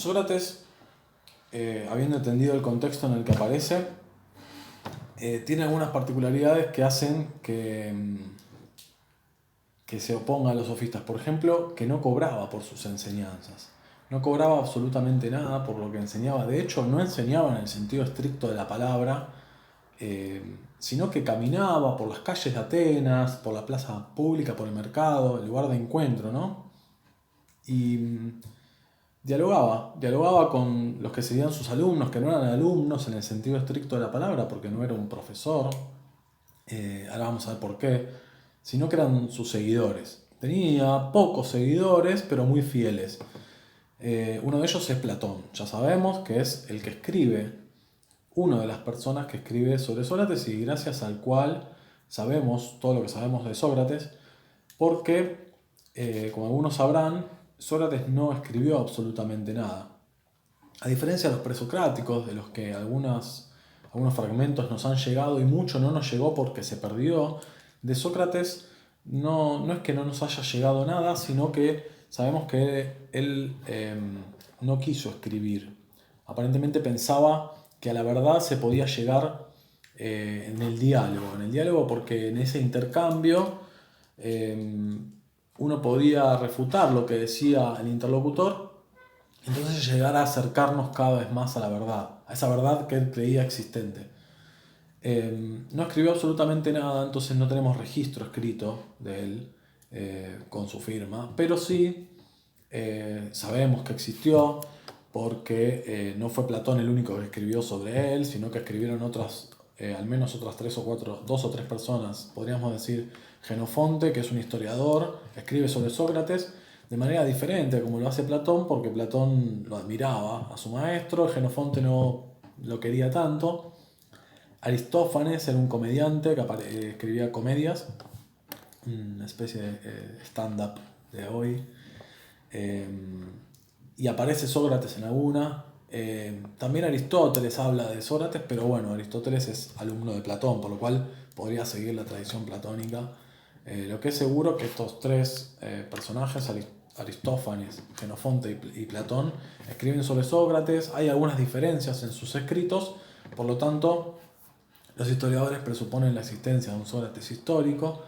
Sócrates, habiendo entendido el contexto en el que aparece, tiene algunas particularidades que hacen que se oponga a los sofistas. Por ejemplo, que no cobraba por sus enseñanzas. No cobraba absolutamente nada por lo que enseñaba. De hecho, no enseñaba en el sentido estricto de la palabra, sino que caminaba por las calles de Atenas, por la plaza pública, por el mercado, el lugar de encuentro, ¿no? Y dialogaba con los que serían sus alumnos, que no eran alumnos en el sentido estricto de la palabra, porque no era un profesor, ahora vamos a ver por qué, sino que eran sus seguidores. Tenía pocos seguidores, pero muy fieles. Uno de ellos es Platón, ya sabemos que es el que escribe, una de las personas que escribe sobre Sócrates y gracias al cual sabemos todo lo que sabemos de Sócrates, porque, como algunos sabrán, Sócrates no escribió absolutamente nada. A diferencia de los presocráticos, de los que algunos fragmentos nos han llegado y mucho no nos llegó porque se perdió, de Sócrates no es que no nos haya llegado nada, sino que sabemos que él no quiso escribir. Aparentemente pensaba que a la verdad se podía llegar en el diálogo porque en ese intercambio uno podía refutar lo que decía el interlocutor, entonces llegar a acercarnos cada vez más a la verdad, a esa verdad que él creía existente. No escribió absolutamente nada, entonces no tenemos registro escrito de él con su firma, pero sí sabemos que existió porque no fue Platón el único que escribió sobre él, sino que escribieron al menos otras dos o tres personas. Podríamos decir Genofonte, que es un historiador, escribe sobre Sócrates de manera diferente como lo hace Platón, porque Platón lo admiraba a su maestro, Genofonte no lo quería tanto. Aristófanes era un comediante que escribía comedias, una especie de stand-up de hoy. Y aparece Sócrates en alguna. También Aristóteles habla de Sócrates, pero bueno, Aristóteles es alumno de Platón, por lo cual podría seguir la tradición platónica. Lo que es seguro que estos tres personajes, Aristófanes, Genofonte y Platón, escriben sobre Sócrates. Hay algunas diferencias en sus escritos, por lo tanto, los historiadores presuponen la existencia de un Sócrates histórico.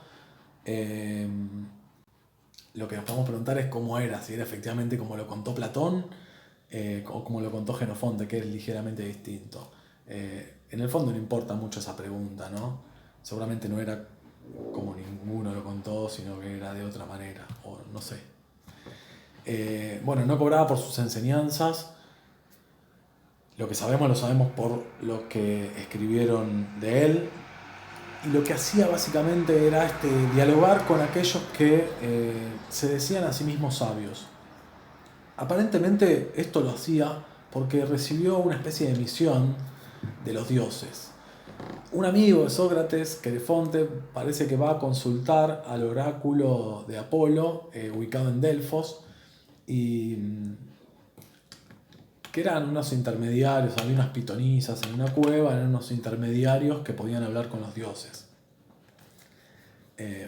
Lo que nos podemos preguntar es cómo era, si era efectivamente como lo contó Platón o como lo contó Genofonte, que es ligeramente distinto. En el fondo no importa mucho esa pregunta, ¿no? Seguramente no era como ninguno lo contó, sino que era de otra manera, o no sé. Bueno, no cobraba por sus enseñanzas. Lo que sabemos lo sabemos por lo que escribieron de él. Y lo que hacía básicamente era dialogar con aquellos que se decían a sí mismos sabios. Aparentemente esto lo hacía porque recibió una especie de misión de los dioses. Un amigo de Sócrates, Querefonte, parece que va a consultar al oráculo de Apolo, ubicado en Delfos, y que eran unos intermediarios, había unas pitonisas en una cueva, eran unos intermediarios que podían hablar con los dioses.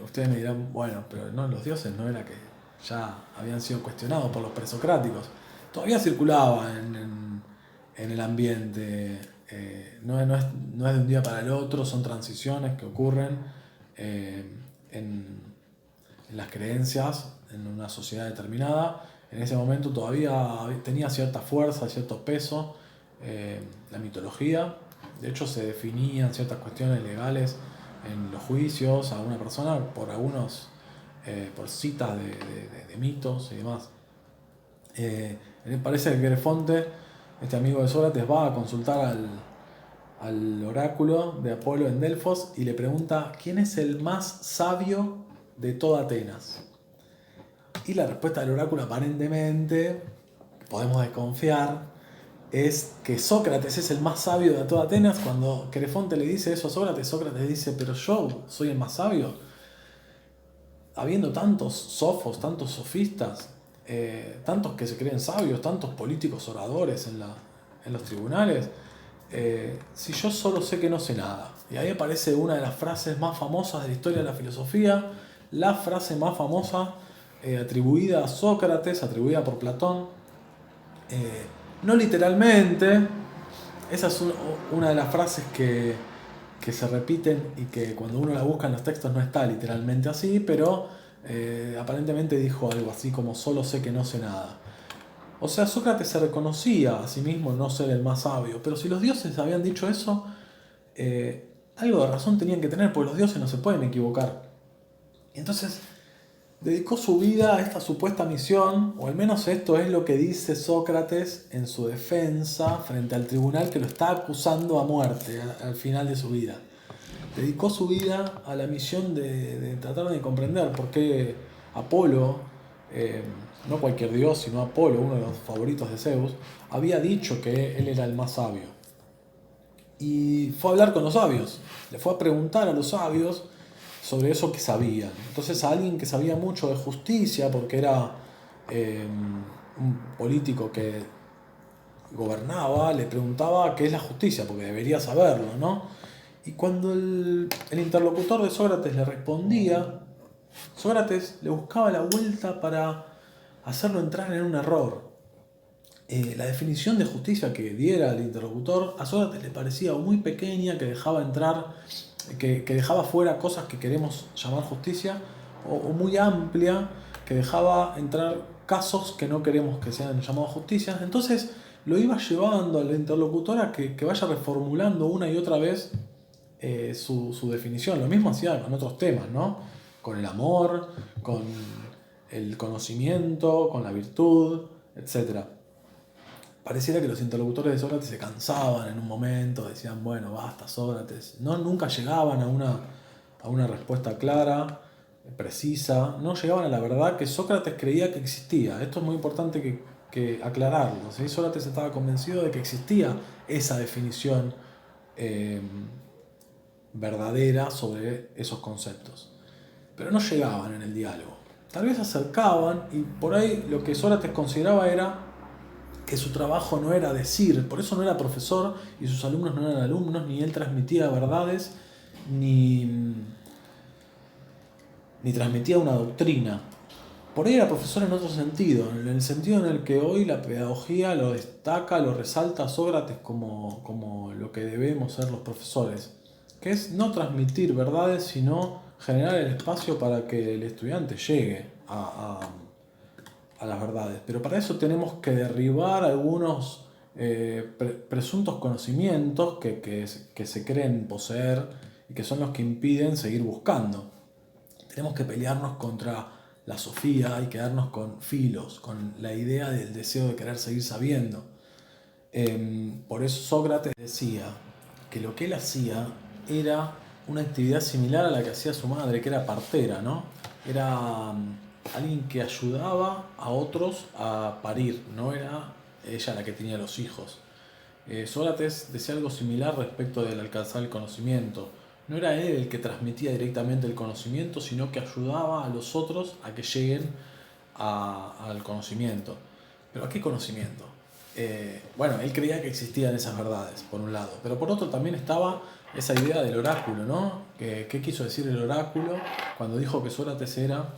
Ustedes me dirán, bueno, pero no, los dioses no era que ya habían sido cuestionados por los presocráticos. Todavía circulaba en el ambiente, no es de un día para el otro, son transiciones que ocurren en las creencias en una sociedad determinada. En ese momento todavía tenía cierta fuerza, cierto peso la mitología. De hecho se definían ciertas cuestiones legales en los juicios a una persona por por citas de mitos y demás. Parece que Querefonte, este amigo de Sócrates, va a consultar al oráculo de Apolo en Delfos y le pregunta ¿quién es el más sabio de toda Atenas? Y la respuesta del oráculo, aparentemente, podemos desconfiar, es que Sócrates es el más sabio de toda Atenas. Cuando Querefonte le dice eso a Sócrates, Sócrates dice, pero yo soy el más sabio. Habiendo tantos sofos, tantos sofistas, tantos que se creen sabios, tantos políticos oradores en los tribunales, si yo solo sé que no sé nada. Y ahí aparece una de las frases más famosas de la historia de la filosofía, la frase más famosa atribuida a Sócrates, atribuida por Platón, Eh, no literalmente, esa es una de las frases que se repiten y que cuando uno la busca en los textos no está literalmente así, pero aparentemente dijo algo así como solo sé que no sé nada. O sea, Sócrates se reconocía a sí mismo no ser el más sabio, pero si los dioses habían dicho eso, algo de razón tenían que tener, porque los dioses no se pueden equivocar. Y entonces dedicó su vida a esta supuesta misión, o al menos esto es lo que dice Sócrates en su defensa frente al tribunal que lo está acusando a muerte al final de su vida. Dedicó su vida a la misión de tratar de comprender por qué Apolo, eh, no cualquier dios, sino Apolo, uno de los favoritos de Zeus, había dicho que él era el más sabio. Y fue a hablar con los sabios, le fue a preguntar a los sabios sobre eso que sabían. Entonces a alguien que sabía mucho de justicia, porque era un político que gobernaba, le preguntaba qué es la justicia, porque debería saberlo, ¿no? Y cuando el interlocutor de Sócrates le respondía, Sócrates le buscaba la vuelta para hacerlo entrar en un error. La definición de justicia que diera el interlocutor a Sócrates le parecía muy pequeña, que dejaba entrar, que dejaba fuera cosas que queremos llamar justicia, o muy amplia, que dejaba entrar casos que no queremos que sean llamados justicia. Entonces lo iba llevando al interlocutor a que vaya reformulando una y otra vez su definición. Lo mismo hacía con otros temas, ¿no? Con el amor, con el conocimiento, con la virtud, etcétera. Pareciera que los interlocutores de Sócrates se cansaban en un momento, decían, bueno, basta, Sócrates. No, nunca llegaban a una respuesta clara, precisa, no llegaban a la verdad que Sócrates creía que existía. Esto es muy importante que aclararlo. ¿Sí? Sócrates estaba convencido de que existía esa definición eh, verdadera sobre esos conceptos. Pero no llegaban en el diálogo. Tal vez se acercaban y por ahí lo que Sócrates consideraba era que su trabajo no era decir, por eso no era profesor y sus alumnos no eran alumnos, ni él transmitía verdades, ni, ni transmitía una doctrina. Por ahí era profesor en otro sentido, en el sentido en el que hoy la pedagogía lo destaca, lo resalta a Sócrates como lo que debemos ser los profesores, que es no transmitir verdades, sino generar el espacio para que el estudiante llegue a las verdades. Pero para eso tenemos que derribar algunos presuntos conocimientos que se creen poseer y que son los que impiden seguir buscando. Tenemos que pelearnos contra la sofía y quedarnos con filos, con la idea del deseo de querer seguir sabiendo. Por eso Sócrates decía que lo que él hacía era una actividad similar a la que hacía su madre, que era partera, ¿no? Era alguien que ayudaba a otros a parir, no era ella la que tenía los hijos. Sócrates decía algo similar respecto del alcanzar el conocimiento. No era él el que transmitía directamente el conocimiento, sino que ayudaba a los otros a que lleguen al conocimiento. ¿Pero a qué conocimiento? Bueno, él creía que existían esas verdades, por un lado, pero por otro también estaba esa idea del oráculo, ¿no? ¿Qué quiso decir el oráculo cuando dijo que Sócrates era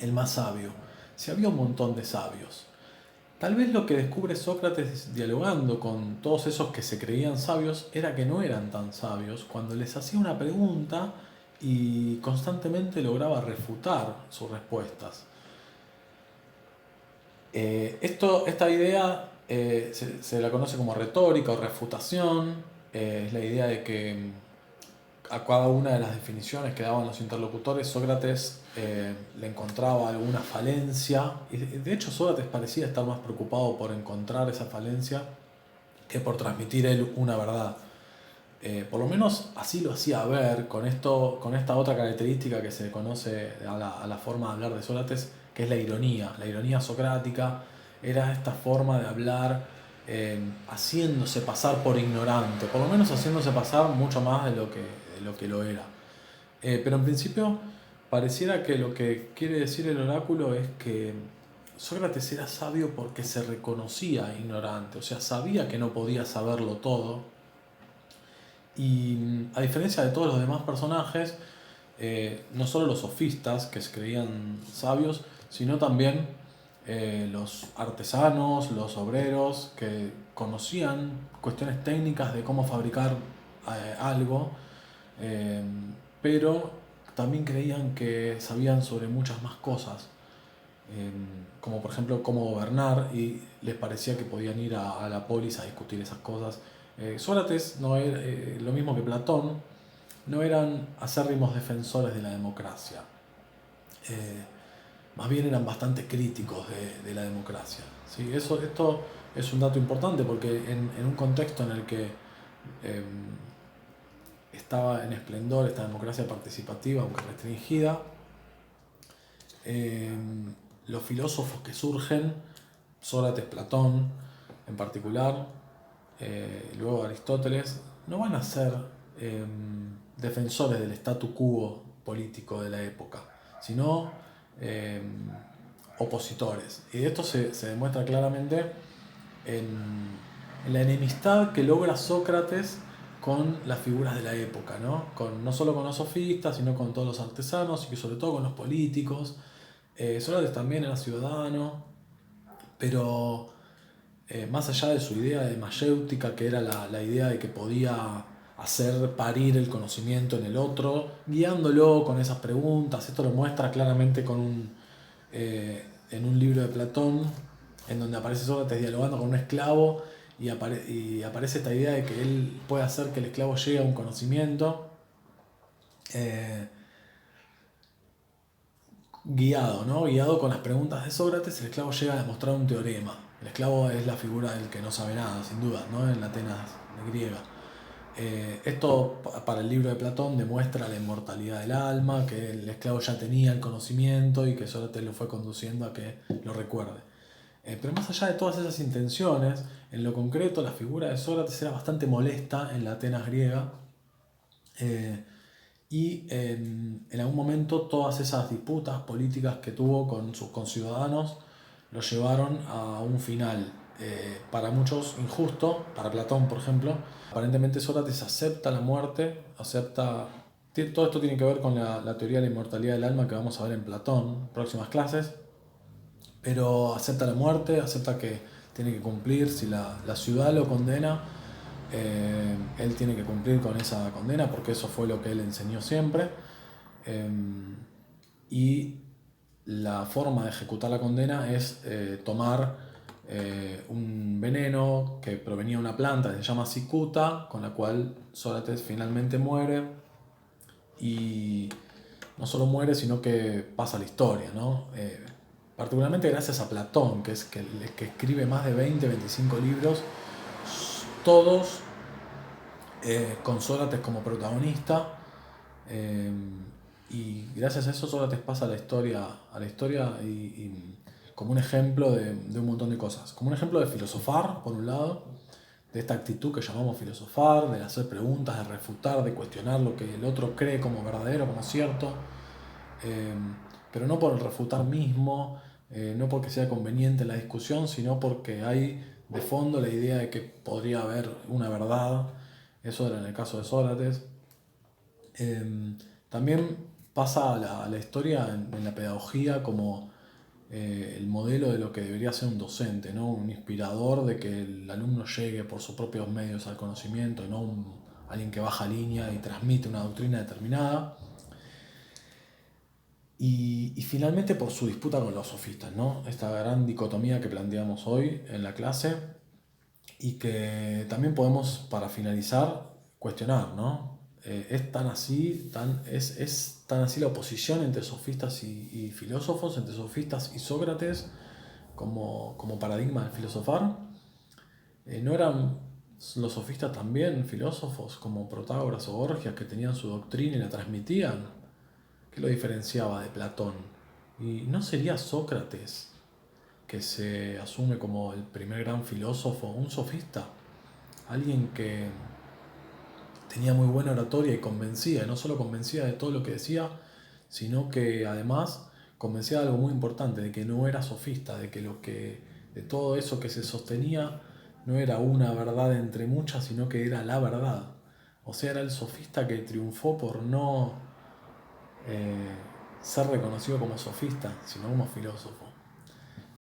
el más sabio? Si había un montón de sabios. Tal vez lo que descubre Sócrates dialogando con todos esos que se creían sabios era que no eran tan sabios cuando les hacía una pregunta y constantemente lograba refutar sus respuestas. Esta idea se la conoce como retórica o refutación. Es la idea de que a cada una de las definiciones que daban los interlocutores, Sócrates le encontraba alguna falencia. Y de hecho, Sócrates parecía estar más preocupado por encontrar esa falencia que por transmitir él una verdad. Por lo menos así lo hacía ver con esta otra característica que se conoce a la forma de hablar de Sócrates, que es la ironía. La ironía socrática era esta forma de hablar haciéndose pasar por ignorante, por lo menos haciéndose pasar mucho más de lo que lo era. Pero en principio pareciera que lo que quiere decir el oráculo es que Sócrates era sabio porque se reconocía ignorante, o sea, sabía que no podía saberlo todo y a diferencia de todos los demás personajes, no solo los sofistas que se creían sabios, sino también los artesanos, los obreros, que conocían cuestiones técnicas de cómo fabricar algo, eh, pero también creían que sabían sobre muchas más cosas, eh, como por ejemplo cómo gobernar, y les parecía que podían ir a la polis a discutir esas cosas. Sócrates, no era, lo mismo que Platón, no eran acérrimos defensores de la democracia. Eh, Más bien eran bastante críticos de la democracia. ¿Sí? Esto es un dato importante porque en un contexto en el que eh, estaba en esplendor esta democracia participativa, aunque restringida, eh, los filósofos que surgen, Sócrates, Platón en particular, luego Aristóteles, no van a ser eh, defensores del statu quo político de la época, sino eh, opositores. Y esto se demuestra claramente en la enemistad que logra Sócrates con las figuras de la época, ¿no? No solo con los sofistas, sino con todos los artesanos y sobre todo con los políticos. Sócrates también era ciudadano, pero más allá de su idea de mayéutica, que era la idea de que podía hacer parir el conocimiento en el otro, guiándolo con esas preguntas. Esto lo muestra claramente en un libro de Platón, en donde aparece Sócrates dialogando con un esclavo y aparece esta idea de que él puede hacer que el esclavo llegue a un conocimiento eh, guiado, ¿no? Guiado con las preguntas de Sócrates, el esclavo llega a demostrar un teorema. El esclavo es la figura del que no sabe nada, sin duda, ¿no? En la Atenas griega. Esto para el libro de Platón demuestra la inmortalidad del alma, que el esclavo ya tenía el conocimiento y que Sócrates lo fue conduciendo a que lo recuerde. Pero más allá de todas esas intenciones, en lo concreto la figura de Sócrates era bastante molesta en la Atenas griega, y en algún momento todas esas disputas políticas que tuvo con sus conciudadanos lo llevaron a un final, para muchos injusto, para Platón por ejemplo. Aparentemente Sócrates acepta la muerte, todo esto tiene que ver con la teoría de la inmortalidad del alma que vamos a ver en Platón, próximas clases, pero acepta la muerte, acepta que tiene que cumplir, si la ciudad lo condena, él tiene que cumplir con esa condena porque eso fue lo que él enseñó siempre. Eh, y la forma de ejecutar la condena es tomar un veneno que provenía de una planta que se llama cicuta, con la cual Sócrates finalmente muere, y no solo muere, sino que pasa a la historia, ¿no? Particularmente gracias a Platón, que escribe más de 20-25 libros, todos con Sócrates como protagonista, eh, y gracias a eso Sócrates pasa a la historia y como un ejemplo de un montón de cosas. Como un ejemplo de filosofar, por un lado, de esta actitud que llamamos filosofar, de hacer preguntas, de refutar, de cuestionar lo que el otro cree como verdadero, como cierto, eh, pero no por el refutar mismo, no porque sea conveniente la discusión, sino porque hay de fondo la idea de que podría haber una verdad. Eso era en el caso de Sócrates. También pasa a la historia en la pedagogía como el modelo de lo que debería ser un docente, ¿no? Un inspirador de que el alumno llegue por sus propios medios al conocimiento, no alguien que baja línea y transmite una doctrina determinada. Y finalmente por su disputa con los sofistas, ¿no? Esta gran dicotomía que planteamos hoy en la clase y que también podemos, para finalizar, cuestionar, ¿no? ¿Es tan así, es tan así la oposición entre sofistas y filósofos, entre sofistas y Sócrates, como paradigma del filosofar? ¿No eran los sofistas también filósofos como Protágoras o Gorgias, que tenían su doctrina y la transmitían? ¿Qué lo diferenciaba de Platón? ¿Y no sería Sócrates, que se asume como el primer gran filósofo, un sofista? Alguien que tenía muy buena oratoria y convencía, no solo convencía de todo lo que decía, sino que además convencía de algo muy importante, de que no era sofista, de todo eso que se sostenía no era una verdad entre muchas, sino que era la verdad. O sea, era el sofista que triunfó por no ser reconocido como sofista, sino como filósofo.